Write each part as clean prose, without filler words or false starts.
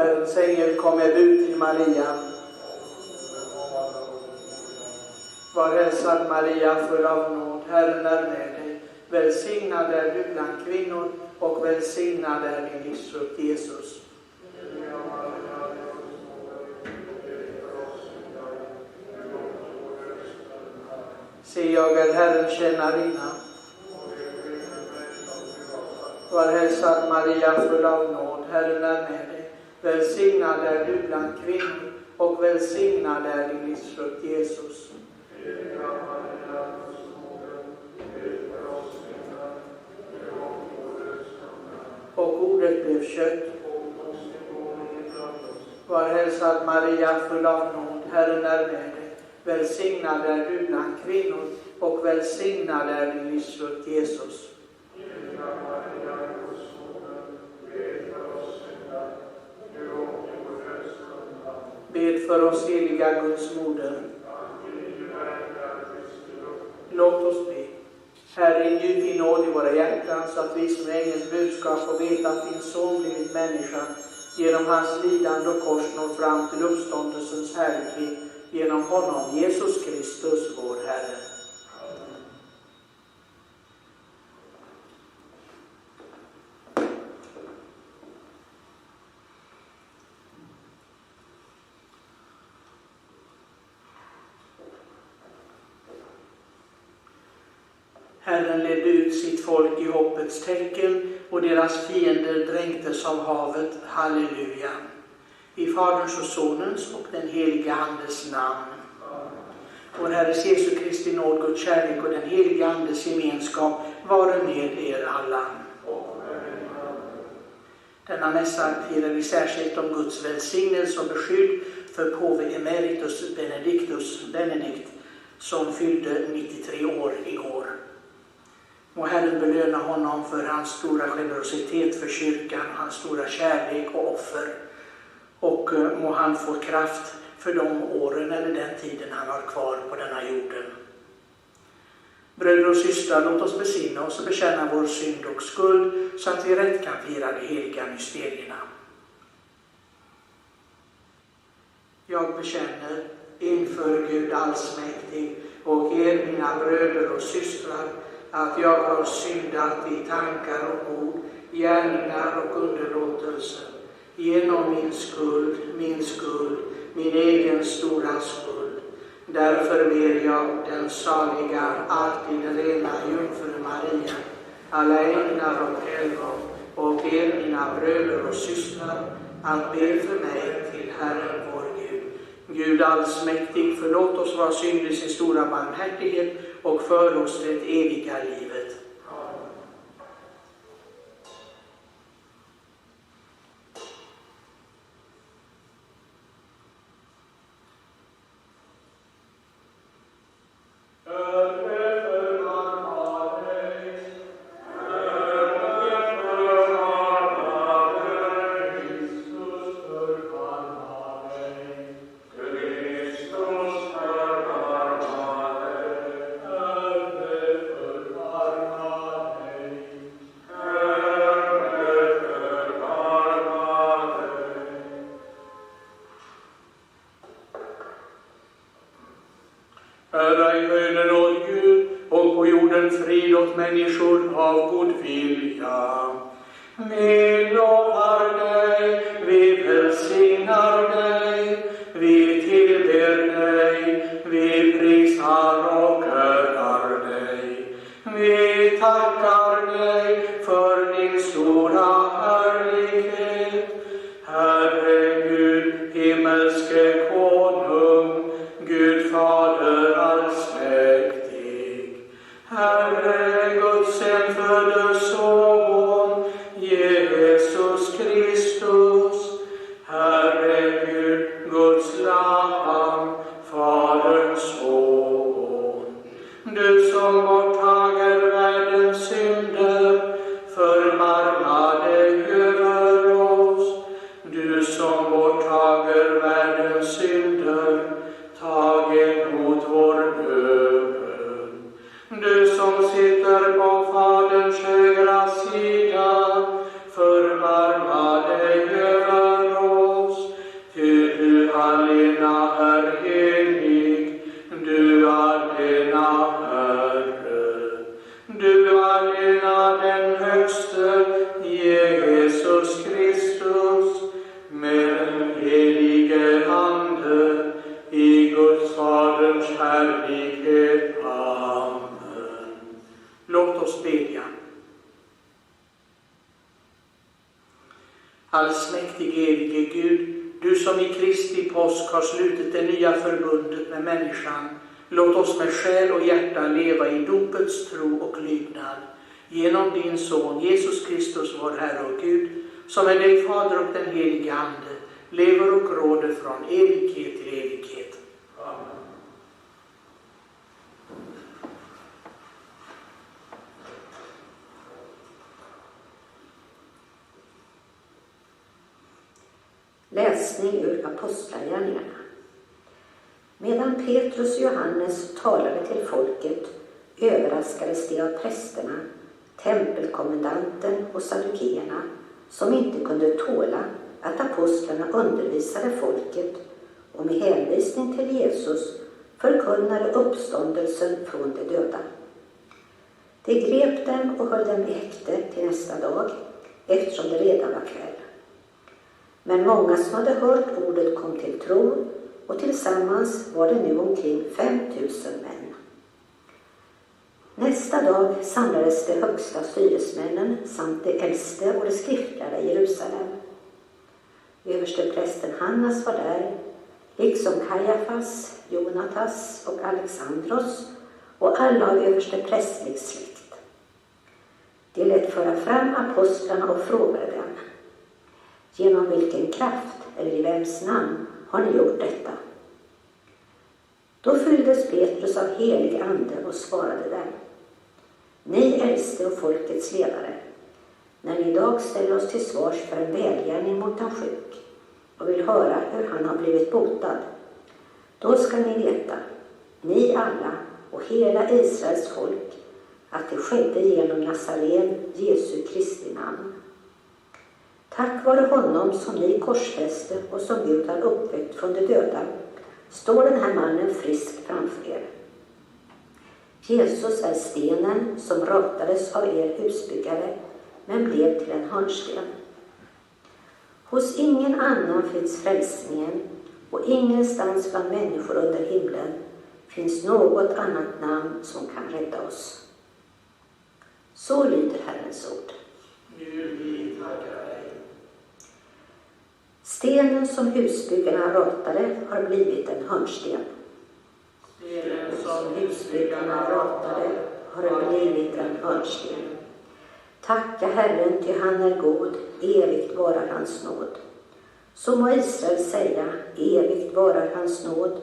Herrens ängel kom med bud till Maria. Var hälsad Maria, full av nåd, Herren är med dig. Välsignad är du bland kvinnor och välsignad är din livsfrukt Jesus. Se, jag är Herren tjänarinna. Var hälsad Maria, full av nåd, Herren är med dig. Välsignad är du bland kvinnor och välsignad är din livsfrukt Jesus. Och ordet blev kött. Var hälsad Maria, full av nåd, Herren är med dig. Välsignad är du bland kvinnor och välsignad är din livsfrukt Jesus. Bed för oss, heliga Guds moder. Låt oss be. Herre, ingjut din nåd i våra hjärtan så att vi som ängelns budskap får veta att din son blivit människa. Genom hans lidande och kors når fram till uppståndelsens härlighet. Genom honom, Jesus Kristus, vår Herre. Herren ledde ut sitt folk i hoppets tecken och deras fiender dränktes av havet. Halleluja. I Faderns och Sonens och den heliga Andes namn. Vår Herres Jesu Kristi nåd, Guds kärlek och den heliga Andes gemenskap vare med er alla. Denna mässa firar vi särskilt om Guds välsignelse och beskydd för påve emeritus Benedikt som fyllde 93 år igår. Må Herren belöna honom för hans stora generositet för kyrkan, hans stora kärlek och offer. Och må han få kraft för de åren eller den tiden han har kvar på denna jorden. Bröder och systrar, låt oss besinna oss och bekänna vår synd och skuld så att vi rätt kan fira de heliga mysterierna. Jag bekänner inför Gud allsmäktig och er mina bröder och systrar att jag har syndat i tankar och ord, gärningar och underlåtelser, genom min skuld, min egen stora skuld. Därför ber jag den saliga, alltid rena jungfru Maria, alla änglar och helgon och er mina bröder och systrar att be för mig till Herren vår Gud. Gud allsmäktig, förlåt oss våra synder i sin stora barmhärtighet och för oss det eviga livet. Ära i höjden åt Gud och på jorden frid åt människor av god vilja. Vi lovar dig, vi välsignar dig, vi tillber dig, vi prisar och ärar dig. Vi tackar dig för din stora härlighet. Herre Gud, himmelske konung, Gud Fader allsmäktig. Herre Guds enfödde son, Jesus Kristus. Herre Gud, Guds lamm, Faderns son. Du som borttager världens synder, förbarma dig över oss. Du som borttager världens synder, tag emot vår bön. Du som sitter på Faderns högra sida, förbarma dig över oss. Ty du allena är helig, du allena Herre. Du allena den högste, Jesus Kristus, med den helige Ande, i Guds Faderns härlighet. Amen. Låt oss bedja. Allsmäktig evige Gud, du som i Kristi påsk har slutit det nya förbundet med människan, låt oss med själ och hjärta leva i dopets tro och lydnad. Genom din son Jesus Kristus, vår Herre och Gud, som är dig Fader och den helige Ande, lever och råder från evighet till evighet. Amen. Läsning ur Apostlagärningarna. Medan Petrus och Johannes talade till folket överraskades de av prästerna, tempelkommendanten och saddukeerna, som inte kunde tåla att apostlarna undervisade folket och med hänvisning till Jesus förkunnade uppståndelsen från de döda. De grep dem och höll dem i häkte till nästa dag, eftersom det redan var kväll. Men många som hade hört ordet kom till tro, och tillsammans var det nu omkring 5 000 män. Nästa dag samlades de högsta styresmännen samt de äldste och de skriftlärda i Jerusalem. Översteprästen Hannas var där, liksom Kajafas, Jonatas och Alexandros och alla av översteprästlig släkt. De lät föra fram apostlarna och frågade dem: genom vilken kraft eller i vems namn har ni gjort detta? Då fylldes Petrus av helig ande och svarade dem: ni äldste och folkets ledare, när ni idag ställer oss till svars för en välgärning mot en sjuk och vill höra hur han har blivit botad, då ska ni veta, ni alla och hela Israels folk, att det skedde genom Nazaren, Jesu Kristi namn. Tack vare honom som ni korsfäste och som Gud har uppväckt från de döda, står den här mannen frisk framför er. Jesus är stenen som ratades av er husbyggare, men blev till en hörnsten. Hos ingen annan finns frälsningen, och ingenstans bland människor under himlen finns något annat namn som kan rädda oss. Så lyder Herrens ord. Gud, vi tackar dig. Stenen som husbyggarna ratade har blivit en hörnsten. Stenen som husbyggarna ratade har blivit en hörnsten. Tacka Herren, ty han är god, evigt varar hans nåd. Så må Israel säga, evigt varar hans nåd.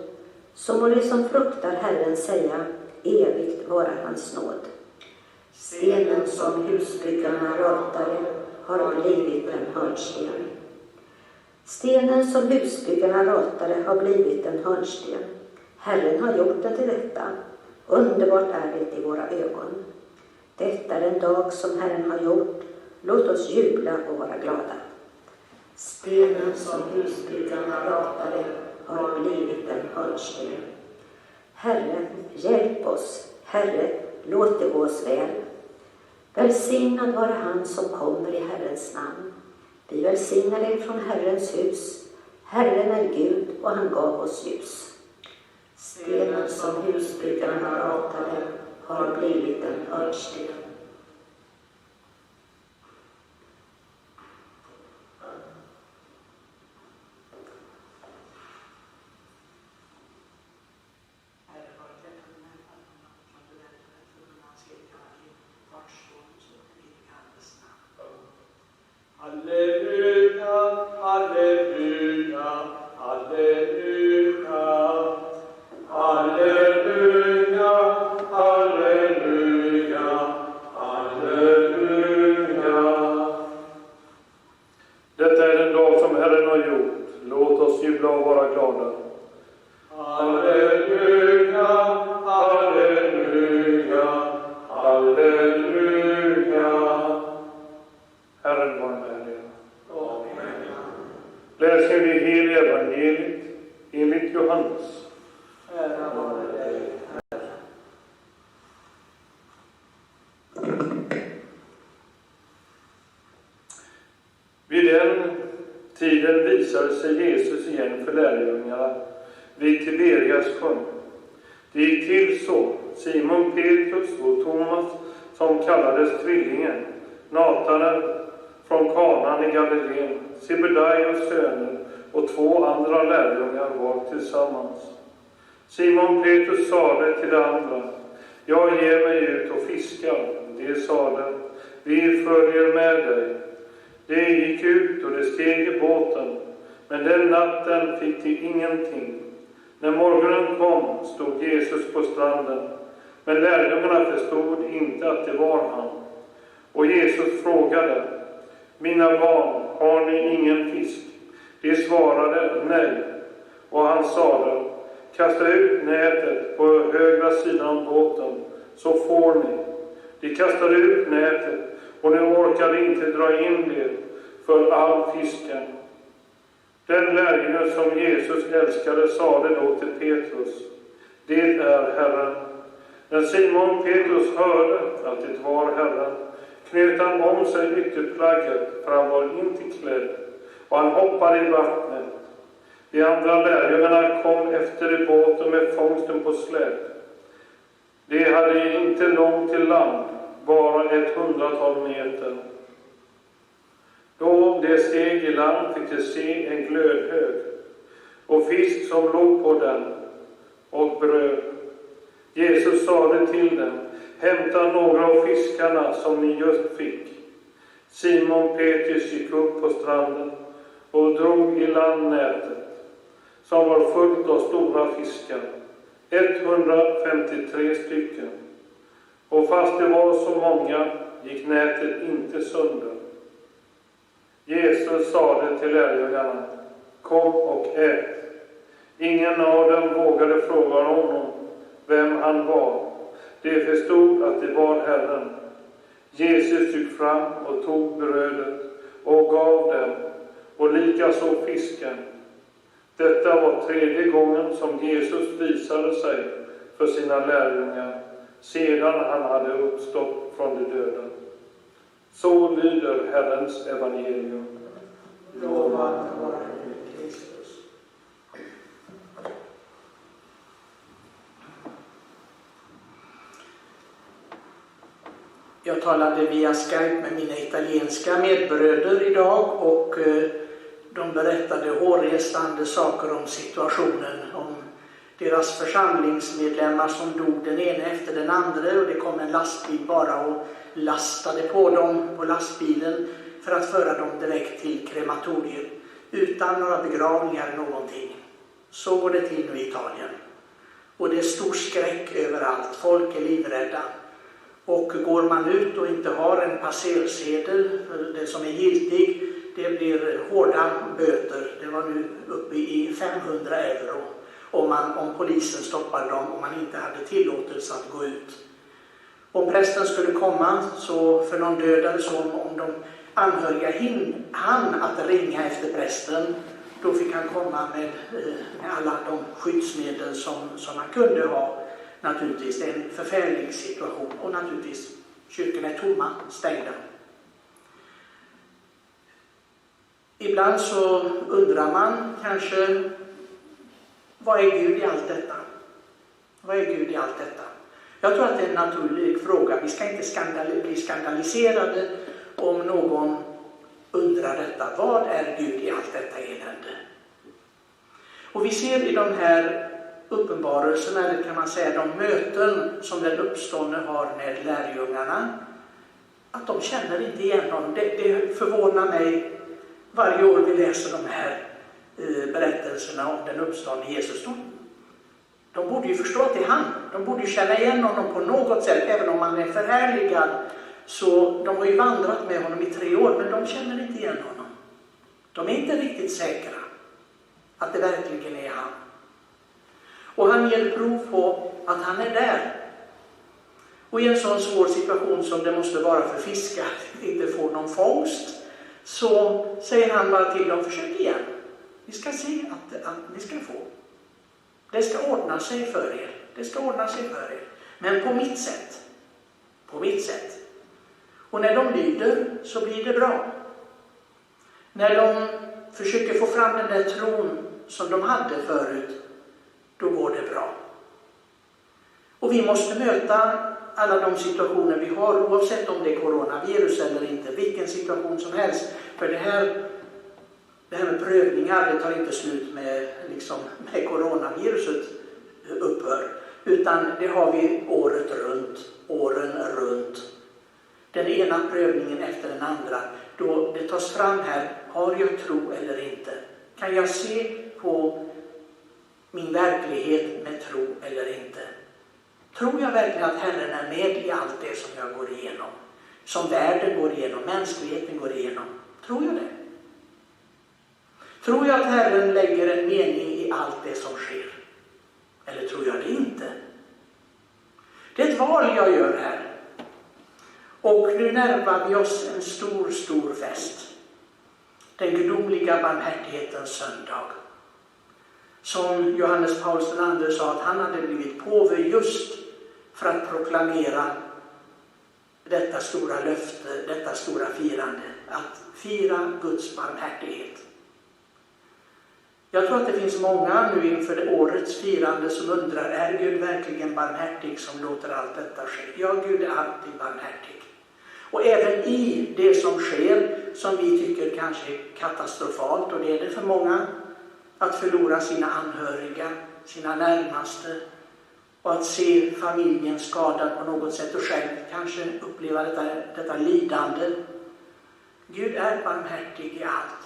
Så må de som fruktar Herren säga, evigt varar hans nåd. Stenen som husbyggarna ratade har blivit en hörnsten. Stenen som husbyggarna ratade har blivit en hörnsten. Herren har gjort den till detta. Underbart är det i våra ögon. Detta är en dag som Herren har gjort. Låt oss jubla och vara glada. Stenen som husbyggarna ratade har blivit en hörnsten. Herre, hjälp oss. Herre, låt det gå oss väl. Välsignad vare han som kommer i Herrens namn. Vi välsignar dig från Herrens hus. Herren är Gud och han gav oss ljus. Stenen som husbyggarna ratade har blivit en hörnsten. Halleluja, halleluja, halleluja, halleluja, halleluja, halleluja. Detta är den dag som Herren har gjort. Låt oss jubla och vara glada. Halleluja, halleluja, halleluja. Herren var med er. Amen. Läs i det heliga evangeliet enligt Johannes. Ära vare dig, Herre. Vid den tiden visade sig Jesus igen för lärjungarna vid Tiberias sjön. Det gick till så: Simon Petrus och Thomas, som kallades tvillingen, Natanael från Kanan i Galileen, Sebedaios söner och 2 andra lärjungar var tillsammans. Simon Petrus sade till de andra: jag ger mig ut och fiskar. De sade: vi följer med dig. De gick ut och de steg i båten, men den natten fick de ingenting. När morgonen kom stod Jesus på stranden, men lärjungarna förstod inte att det var han. Och Jesus frågade: mina barn, har ni ingen fisk? De svarade: nej. Och han sade: kasta ut nätet på högra sidan båten, så får ni. De kastade ut nätet, och de orkade inte dra in det för all fisken. Den lärjunge som Jesus älskade sade då till Petrus: det är Herren. När Simon Petrus hörde att det var Herren, knöt han om sig ytterplagget, för han var inte klädd, och han hoppade i vattnet. De andra lärjungarna kom efter i båten med fångsten på släp. Det hade inte långt till land, bara 100-tal meter. Då de steg i land fick de se en glödhög och fisk som låg på den och bröd. Jesus sade till dem: hämta några av fiskarna som ni just fick. Simon Petrus gick upp på stranden och drog i land nätet, som var fullt av stora fiskar, 153 stycken. Och fast det var så många gick nätet inte sönder. Jesus sade till lärjungarna: kom och ät. Ingen av dem vågade fråga honom vem han var. De förstod att det var Herren. Jesus gick fram och tog brödet och gav dem, och likaså fisken. Detta var 3:e gången som Jesus visade sig för sina lärjungar sedan han hade uppstått från de döda. Så lyder Herrens evangelium. Lovad vare du, Kristus. Jag talade via Skype med mina italienska medbröder idag och de berättade hårresande saker om situationen, om deras församlingsmedlemmar som dog den ena efter den andra, och det kom en lastbil bara och lastade på dem på lastbilen för att föra dem direkt till krematoriet utan några begravningar eller någonting. Så går det till nu i Italien. Och det är stor skräck överallt. Folk är livrädda. Och går man ut och inte har en passersedel, det som är giltig, det blir hårda böter. Det var nu uppe i 500 euro om polisen stoppade dem och man inte hade tillåtelse att gå ut. Om prästen skulle komma så för någon död eller så, om de anhöriga hann att ringa efter prästen, då fick han komma med alla de skyddsmedel som han kunde ha. Naturligtvis, det är en förfärlig situation, och naturligtvis kyrkorna är tomma, stängda. Ibland så undrar man kanske, vad är Gud i allt detta? Vad är Gud i allt detta? Jag tror att det är en naturlig fråga. Vi ska inte bli skandaliserade om någon undrar detta. Vad är Gud i allt detta elände? Och vi ser i de här uppenbarelserna, eller kan man säga de möten som den uppståndne har med lärjungarna, att de känner inte igen honom. Det förvånar mig varje år vi läser de här berättelserna om den uppståndne Jesus. De borde ju förstå att det är han. De borde ju känna igen honom på något sätt, även om han är förhärligad. Så de har ju vandrat med honom i 3 år, men de känner inte igen honom. De är inte riktigt säkra att det verkligen är han. Och han ger prov på att han är där. Och i en sån svår situation som det måste vara för fiskar att inte få någon fångst, så säger han bara till dem: försök igen. Vi ska se att ni ska få. Det ska ordna sig för er. Det ska ordna sig för er. Men på mitt sätt. På mitt sätt. Och när de lyder så blir det bra. När de försöker få fram den där tron som de hade förut, då går det bra. Och vi måste möta alla de situationer vi har, oavsett om det är coronavirus eller inte, vilken situation som helst. För det här med prövningar, det tar inte slut med coronaviruset upphör. Utan det har vi året runt, åren runt. Den ena prövningen efter den andra. Då det tas fram här, har jag tro eller inte? Kan jag se på min verklighet med tro eller inte? Tror jag verkligen att Herren är med i allt det som jag går igenom? Som världen går igenom, mänskligheten går igenom. Tror jag det? Tror jag att Herren lägger en mening i allt det som sker? Eller tror jag det inte? Det är ett val jag gör här. Och nu närmar vi oss en stor, stor fest. Den gudomliga barmhärtighetens söndag. Som Johannes Paulus II sa, att han hade blivit påve just för att proklamera detta stora löfte, detta stora firande. Att fira Guds barmhärtighet. Jag tror att det finns många nu inför årets firande som undrar, är Gud verkligen barmhärtig som låter allt detta ske? Ja, Gud är alltid barmhärtig. Och även i det som sker, som vi tycker kanske är katastrofalt, och det är det för många, att förlora sina anhöriga, sina närmaste, och att se familjen skadad på något sätt och själv kanske uppleva detta lidande. Gud är barmhärtig i allt.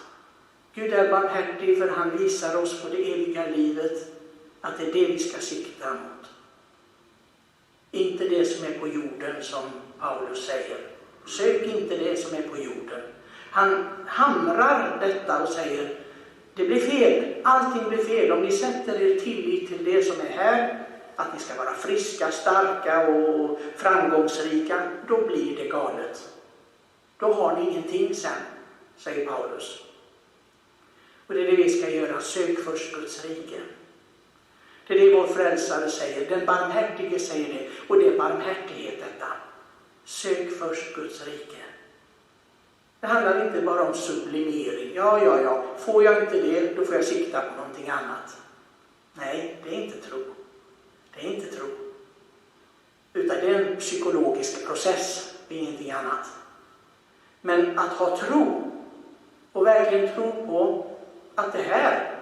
Gud är barmhärtig för han visar oss på det eviga livet att det är det vi ska sikta mot. Inte det som är på jorden, som Paulus säger. Sök inte det som är på jorden. Han hamrar detta och säger, det blir fel, allting blir fel. Om ni sätter er tillit till det som är här, att ni ska vara friska, starka och framgångsrika, då blir det galet. Då har ni ingenting sen, säger Paulus. Och det är det vi ska göra, sök först Guds rike. Det är det vår frälsare säger, den barmhärtige säger det, och det är barmhärtighet detta. Sök först Guds rike. Det handlar inte bara om sublimering. Ja, får jag inte det, då får jag sikta på någonting annat. Nej, det är inte tro. Det är inte tro. Utan det är en psykologisk process, det är ingenting annat. Men att ha tro, och verkligen tro på att det här,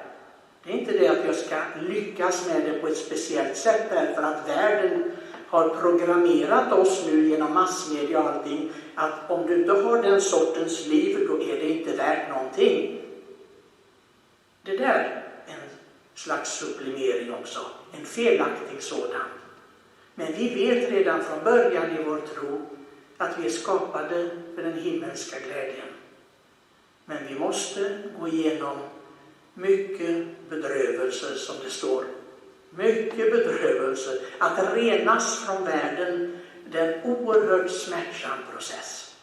det är inte det att jag ska lyckas med det på ett speciellt sätt, därför att världen har programmerat oss nu genom massmedia och allting, att om du inte har den sortens liv, då är det inte värt någonting. Det där är en slags sublimering också, en felaktig sådan. Men vi vet redan från början i vår tro att vi är skapade för den himmelska glädjen. Men vi måste gå igenom mycket bedrövelser, som det står. Mycket bedrövelser. Att renas från världen, det är en oerhört smärtsam process.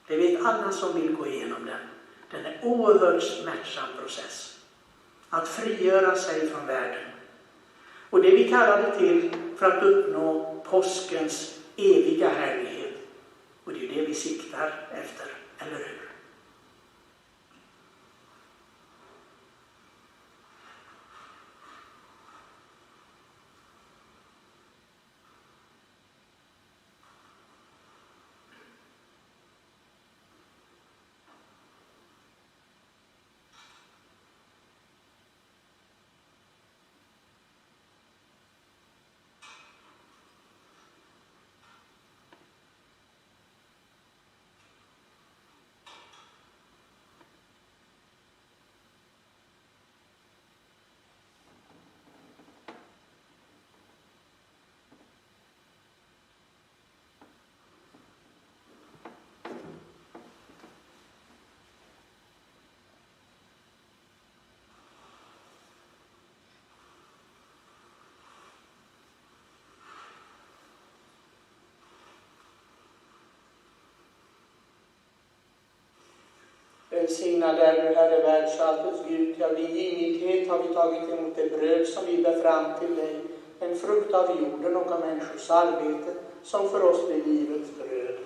Det vet alla som vill gå igenom den. Den är en oerhört smärtsam process. Att frigöra sig från världen. Och det vi kallar det till för att uppnå påskens eviga härlighet. Och det är det vi siktar efter, eller hur? Välsignad är du, Herre världsalltets Gud, till av din givmildhet har vi tagit emot det bröd som vi bär fram till dig, en frukt av jorden och av människors arbete, som för oss blir livets bröd.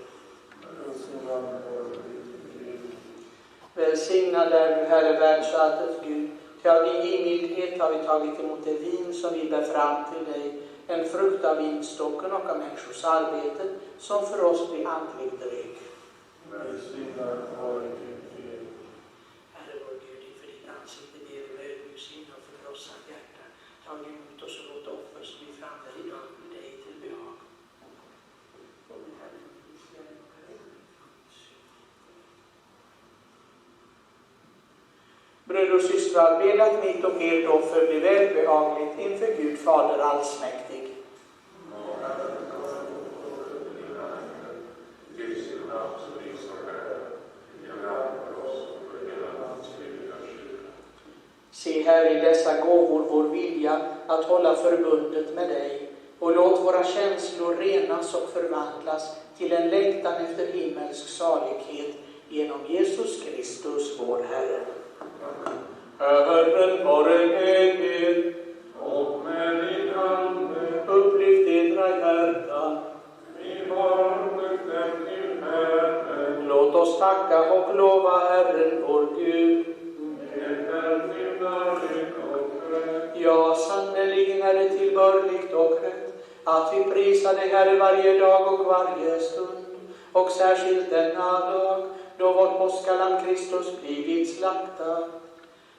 Välsignad är du, Herre världsalltets Gud, till av din givmildhet har vi tagit emot det vin som vi bär fram till dig, en frukt av vinstocken och av människors arbete, som för oss blir andligt dryck. Välsignad vare du. Herre vår Gud, inför ditt ansikte ber du med ödmjuk sinne och förkrossat hjärta. Tag emot oss och låt offer som vi framför idag med dig till behag. Bröder och systrar, bed att mitt och ert offer blir välbehagligt inför Gud Fader allsmäktig. Se här i dessa gåvor vår vilja att hålla förbundet med dig, och låt våra känslor renas och förvandlas till en längtan efter himmelsk salighet genom Jesus Kristus vår Herre. Herren vare med er, och med din ande. Upplyft edra hjärtan. Vi har upplyft dem till Herren. Låt oss tacka och lova Herren vår Gud. Det är till prisa dig, Herre, varje dag och varje stund, och särskilt denna dag, då vårt påskalamm Kristus blivit slaktad.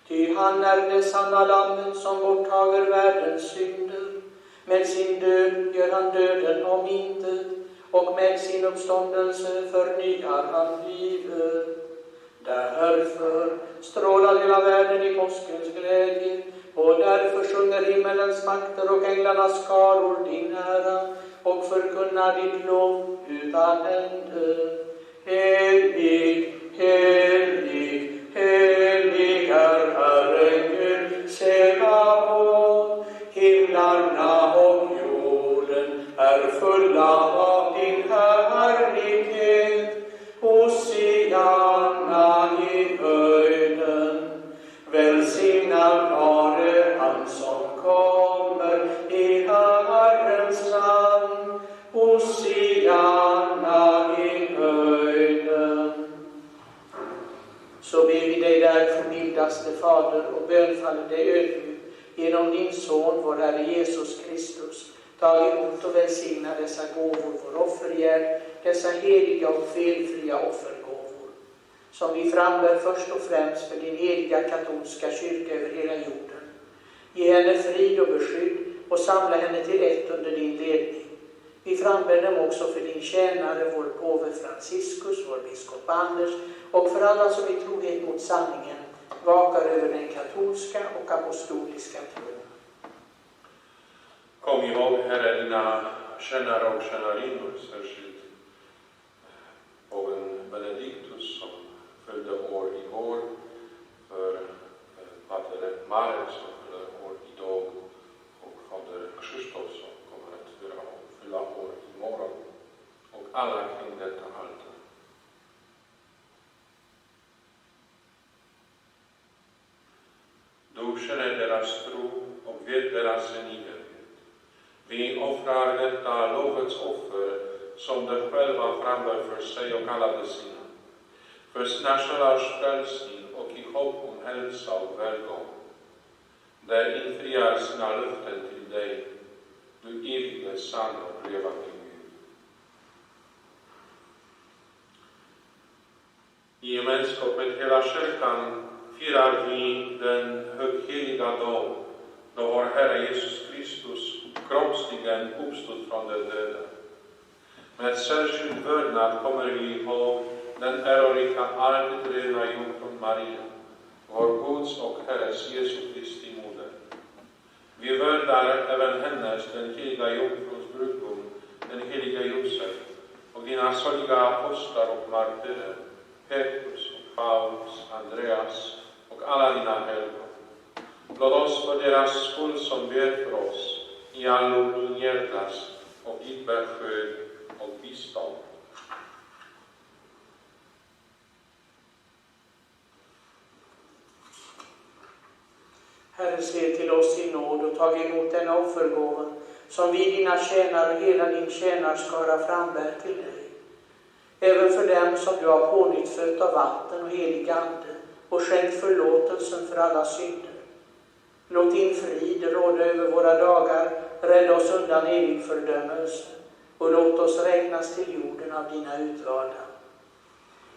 Ty han är det sanna lammet som borttager världens synder. Med sin död gör han döden om intet, och med sin uppståndelse förnyar han livet. Därför strålar hela världen i påskens glädje, och därför sjunger himmelens makter och änglarnas skaror din ära, och förkunnar ditt lov utan ände. Helig, helig, helig är Herren Gud, Sebaot. Himlarna och jorden är fulla av din härlighet. Hosianna i höjden, välsignad vare han som kommer i Herrens namn. Hosianna i höjden. Så ber vi dig därför, mildaste Fader, och bönfaller dig ödmjukt genom din Son, vår Herre Jesus Kristus. Ta emot och välsigna dessa gåvor, vår offergärd, dessa heliga och felfria offergåvor, som vi frambär först och främst för din heliga katolska kyrka över hela jorden. Ge henne frid och beskydd och samla henne till ett under din ledning. Vi frambär dem också för din tjänare, vår påve Franciscus, vår biskop Anders, och för alla som i trohet mot sanningen vakar över den katolska och apostoliska tron. Kom ihåg, Herre, dina tjänare och tjänarinnor, särskilt påven Benediktus som fyllde år igår, för pater Marek som fyller år idag, och fader Krzysztof som kommer att fylla år imorgon, och alla kring detta altar. Du känner deras tro och vet deras renighet. Vi offrar detta lovets offer som de själva frambär för sig och alla de sina, för sina själars frälsning och i hopp om hälsa och välgång. Där infriar sina löften till dig, du evige, sann och levande Gud. I gemenskap med hela kyrkan firar vi den högheliga dag då vår Herre Jesus Kristus kroppsligen uppstod från de döda. Med särskild vördnad kommer vi ihåg den ärorika arkedrivna jungfrun Maria, vår Guds och Herres Jesu Kristi moder. Vi värdar även hennes, den heliga jungfruns brudgum, den heliga Josef, och dina soliga apostlar och martyrer, Petrus och Paulus, Andreas och alla dina helgon. Låt oss för deras skull som ber för oss i allo du hjältas och ditt beskydd och bistånd. Herre, se till oss i nåd och tag emot denna offergåva som vi dina tjänare och hela din tjänarskara frambär till dig. Även för dem som du har pånyttfött av vatten och helig ande och skänkt förlåtelsen för alla synder. Låt din frid råda över våra dagar, rädda oss undan evig fördömelse och låt oss räknas till jorden av dina utvalda.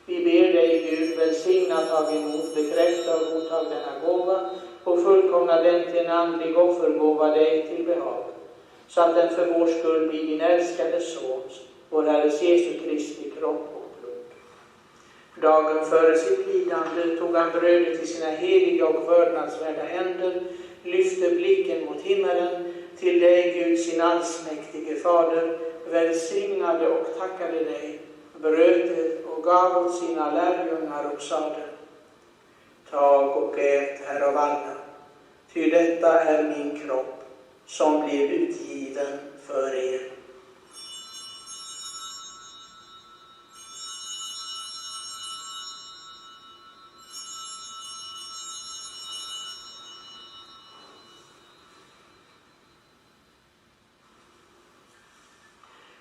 Vi ber dig, Gud, välsigna, tag emot, bekräfta och godtag denna gåva och fullkomna den till en andlig offergåva dig till behag, så att den för vår skull blir din älskade Sons, vår Herres Jesu Kristi kropp och blod. Dagen före sitt lidande tog han brödet i sina heliga och vördnadsvärda händer, lyfte blicken mot himmelen, till dig, Gud, sin allsmäktige Fader, välsignade och tackade dig, bröt det och gav åt sina lärjungar och sade: tag och ät här av alla, ty detta är min kropp som blir utgiven för er.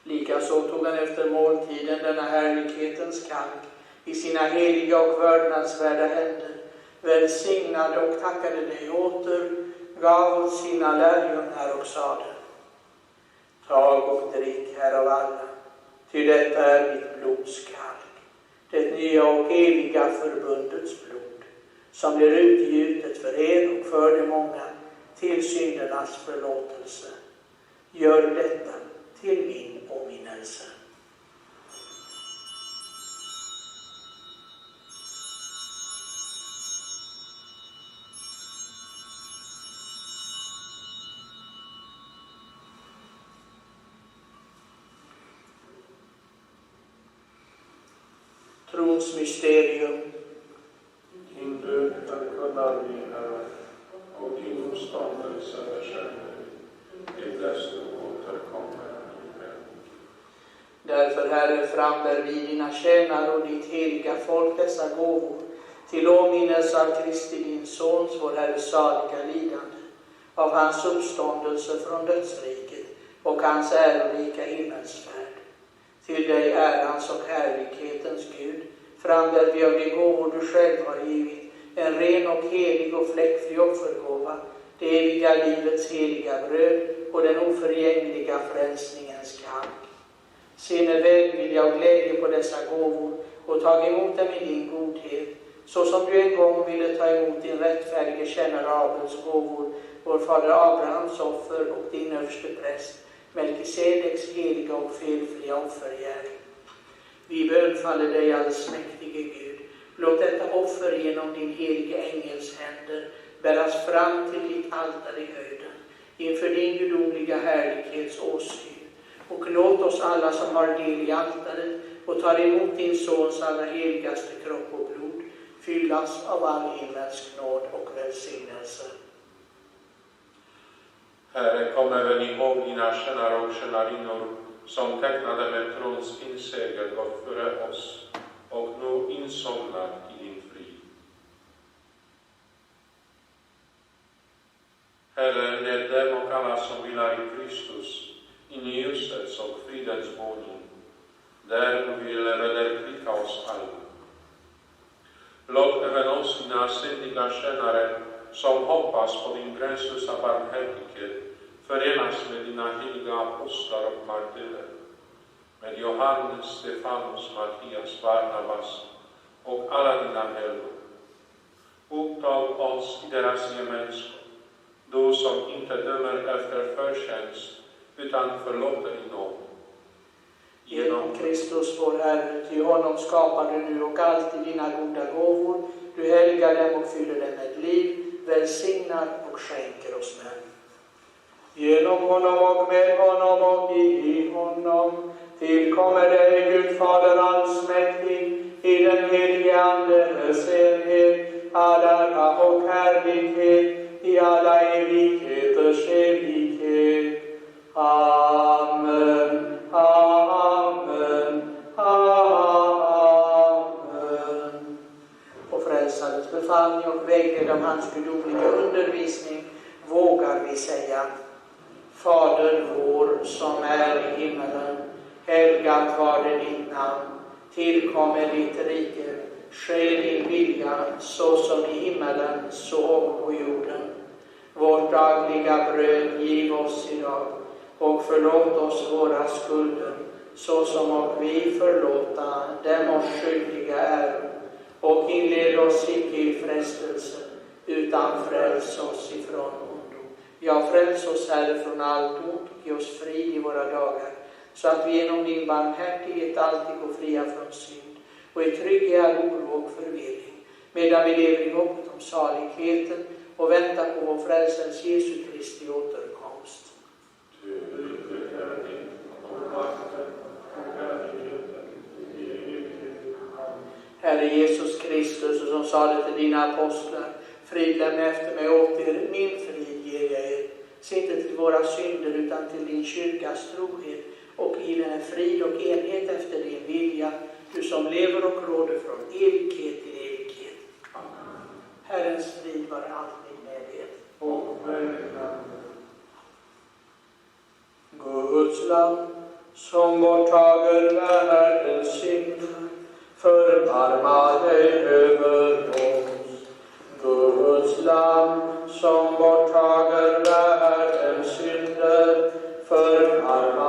Likaså tog han efter måltiden denna härlighetens kalk i sina heliga och vördnadsvärda händer, välsignade och tackade dig åter, gav åt sina lärjungar och sade: Tag och drick här av alla, ty detta är mitt blods kalk, det nya och eviga förbundets blod, som blir utgjutet för er och för de många till syndernas förlåtelse. Gör detta till min åminnelse. Trons mysterium. Din död förkunnar vi, Herre, och din uppståndelse bekänner vi, till dess du återkommer i himmelen. Därför, Herre, frambär vi dina tjänare och ditt heliga folk dessa gåvor, till åminnelse av Kristi din Sons, vår Herres saliga lidande, av hans uppståndelse från dödsriket och hans ärorika himmelsfärd. Till dig ärans och härlighetens Gud, frambär vi av de gåvor du själv har givit, en ren och helig och fläckfri offergåva, det eviga livets heliga bröd och den oförgängliga frälsningens kalk. Se med välvilja och glädje på dessa gåvor och tag emot dem i din godhet, så som du en gång ville ta emot din rättfärdige tjänare Abels gåvor, vår fader Abrahams offer och din överste präst, Melkisedeks heliga och felfria offergärning. Vi bönfaller dig, allsmäktige Gud. Låt detta offer genom din heliga ängels händer bäras fram till ditt altare i höjden, inför din gudomliga härlighets åsyn. Och låt oss alla som har del i altaret och tar emot din Sons allra heligaste kropp och blod fyllas av all himmelsk nåd och välsignelse. Herre, kom även ihåg dina tjänare och tjänarinnor som tecknade med trons insegel gått före oss och nu insomnat i din frid. Herre, led dem och alla som vilar i Kristus in i ljusets och fridens boning, där du vill vederkvicka oss alla. Låt även oss, dina syndiga tjänare, som hoppas på din gränslösa barmhärtighet, förenas med dina heliga apostlar och martyrer, med Johannes, Stefanus, Mattias, Barnabas och alla dina helgon. Upptag oss i deras gemenskap, du som inte dömer efter förtjänst, utan förlåter i nåd. Genom Kristus vår Herre, till honom skapar du nu och alltid dina goda gåvor. Du helgar dem och fyller dem med liv, välsignar och skänker oss med. Genom honom och med honom och i honom tillkommer dig, Gud Fader allsmäktig, i den helige Andes enhet, all ära och härlighet i alla evigheters evighet. Amen, amen, amen. På frälsarens befallning och vägled av hans gudomliga undervisning vågar vi säga: Fader vår som är i himmelen, helgat var det ditt namn. Tillkommer ditt rike, ske din vilja, så som i himmelen, så på jorden. Vårt dagliga bröd giv oss idag, och förlåt oss våra skulder, så som och vi förlåta dem oss skyldiga är. Och inled oss icke i frestelse, utan fräls oss ifrån ondo. Ja, fräls oss, Herre, från allt ont och ge oss frid i våra dagar, så att vi genom din barmhärtighet alltid går fria från synd och är trygga i all oro och förvirring, medan vi lever i hoppet om saligheten och väntar på vår frälsarens Jesu Kristi återkomst. Herre Jesus Kristus, som sade till dina apostlar: frid lämna efter mig åt er, min frid ger jag er. Se inte till våra synder utan till din kyrkas trohet, och i den frid och enhet efter din vilja, du som lever och råder från evighet till evighet. Amen. Herrens frid var alltid med er. Och med Guds lam, som borttager världens synder, förbarma dig över oss. Guds lam, som borttager världens synder, förbarma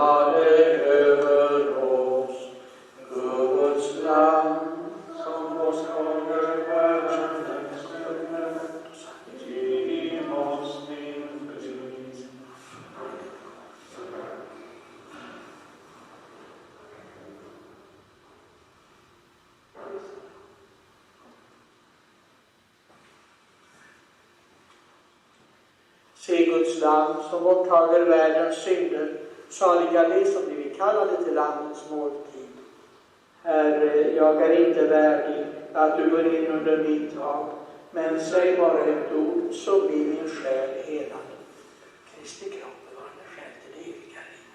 Se Guds lam som borttager världens synder, saliga de som blivit kallade till Lammens måltid. Herre, jag är inte värdig att du går in under mitt tak, men säg bara ett ord så blir min själ helad. Kristi kropp bevarande själ till det eviga livet.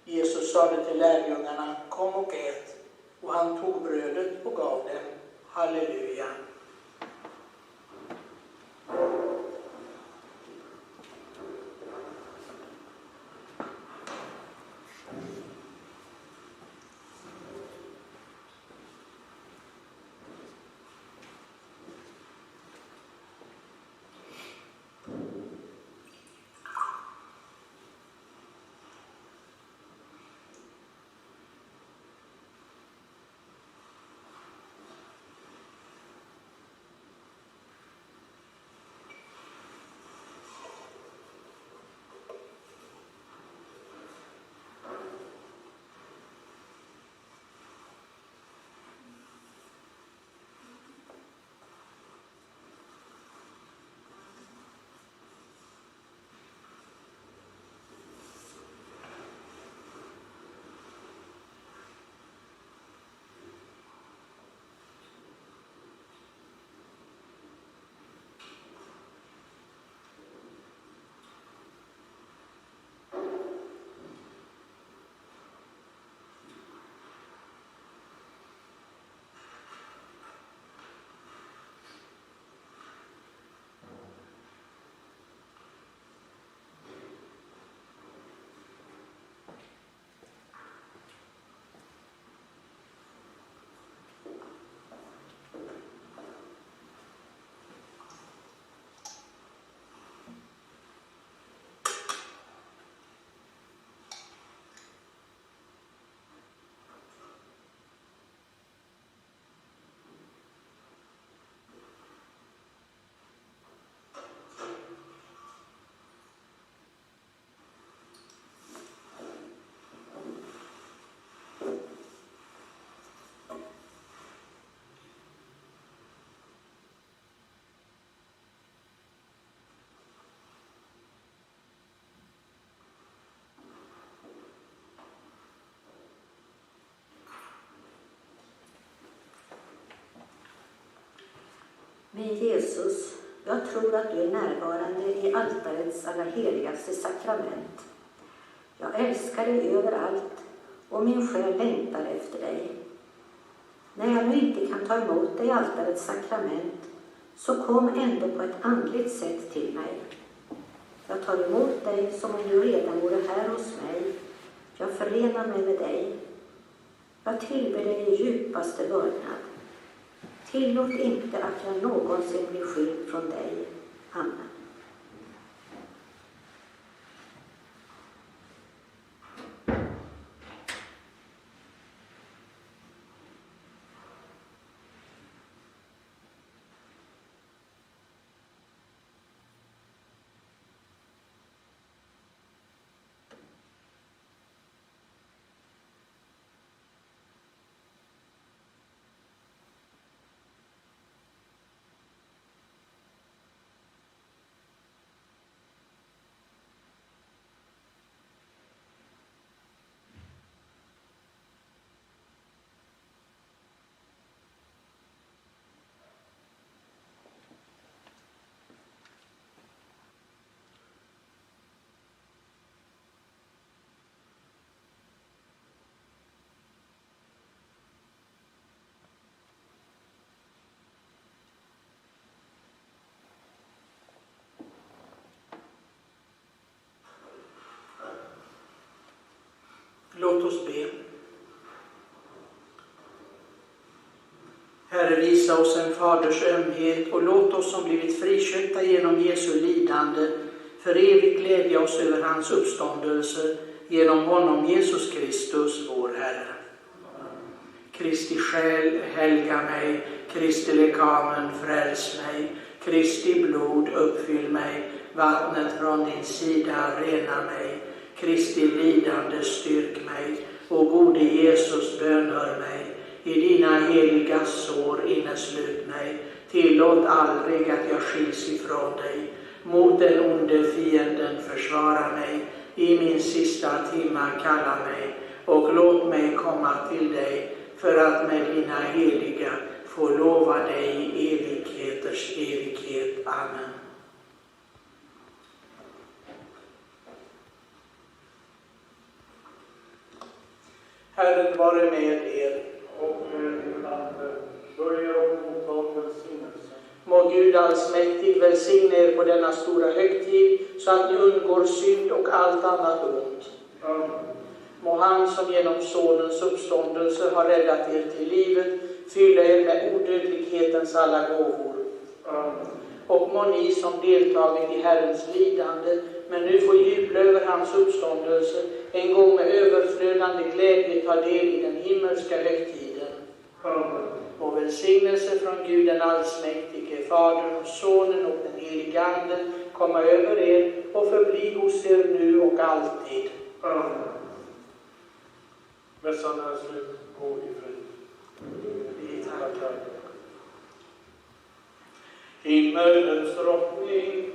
Jesus sade till lärjungarna, kom och ät, och han tog brödet och gav dem. Halleluja. Min Jesus, jag tror att du är närvarande i altarets allra heligaste sakrament. Jag älskar dig överallt och min själ längtar efter dig. När jag nu inte kan ta emot dig i altarets sakrament, så kom ändå på ett andligt sätt till mig. Jag tar emot dig som om du redan vore här hos mig. Jag förenar mig med dig. Jag tillber dig i djupaste vördnad. Tillåt inte att jag någonsin blir skild från dig. Amen. Låt oss be. Herre, visa oss en faders ömhet och låt oss som blivit friköpta genom Jesu lidande för evigt glädja oss över hans uppståndelse genom honom Jesus Kristus, vår Herre. Kristi själ, helga mig, Kristi lekamen, fräls mig, Kristi blod, uppfyll mig, vattnet från din sida, rena mig, Kristi lidande, styrk mig, och gode Jesus, bönhör mig, i dina heliga sår inneslut mig, tillåt aldrig att jag skiljs ifrån dig, mot den onde fienden försvara mig, i min sista timma kalla mig, och låt mig komma till dig, för att med dina heliga få lova dig i evigheters evighet. Amen. Herren vare med er. Och med din ande, böj er och mottag välsignelse. Må Gud allsmäktig välsigna er på denna stora högtid, så att ni undgår synd och allt annat ont. Amen. Må han som genom sonens uppståndelse har räddat er till livet fylla er med odödlighetens alla gåvor. Amen. Och må ni som deltagit i Herrens lidande, men nu får jubla över hans uppståndelse, en gång med överflödande glädje ta del i den himmelska högtiden. Amen. Och välsignelse från Gud den allsmäktige, Fadern och Sonen och den helige Ande komma över er och förbli hos er nu och alltid. Amen. Mässan är slut. Gå i frid. Vi tackar. Himmelens drottning,